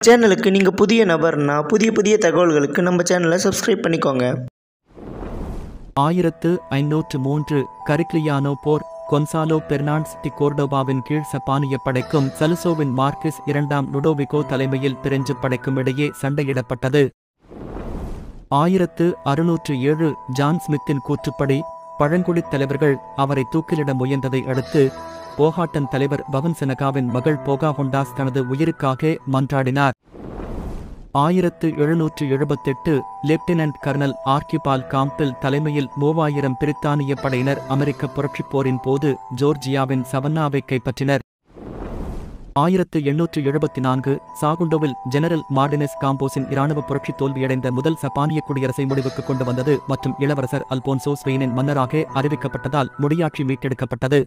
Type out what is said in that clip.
சேனலுக்கு நீங்கள் புதிய நபர்னா புதிய தகவல்களுக்கு நம்ம சேனலை சப்ஸ்கிரைப் பண்ணிக்கோங்க. 1503 கரிக்லியானோ போர் கொன்சாலோ பெர்னாண்டஸ் டி கோர்டோபாவின் கீழ் சப்பானிய படைக்கும் சலுசோவின் மார்க்கிஸ் இரண்டாம் லுடோவிகோ தலைமையில் பிரெஞ்சு படைக்கும் இடையே சண்டையிடப்பட்டது. 1607 ஜான் ஸ்மித்தின் கூற்றுப்படி பழங்குடித் தலைவர்கள் அவரை தூக்கிலிட முயன்றதை அடுத்து போகாட்டன் தலைவர் பவன் செனகாவின் மகள் போகாஹொண்டாஸ் தனது உயிருக்காக மன்றாடினார். 1778 லெப்டினன்ட் கர்னல் ஆர்கிபால் காம்பில் தலைமையில் 3000 பிரித்தானிய படையினர் அமெரிக்க புரட்சிப் போரின் போது ஜோர்ஜியாவின் சவன்னாவை கைப்பற்றினர். 1874 சாகுண்டோவில் ஜெனரல் மார்டினஸ் காம்போஸின் இராணுவ புரட்சி தோல்வியடைந்த முதல் சப்பானிய குடியரசை முடிவுக்கு கொண்டு வந்தது மற்றும் இளவரசர் அல்போன்சோ ஸ்பெயினின் மன்னராக அறிவிக்கப்பட்டதால் முடியாட்சி மீட்டெடுக்கப்பட்டது.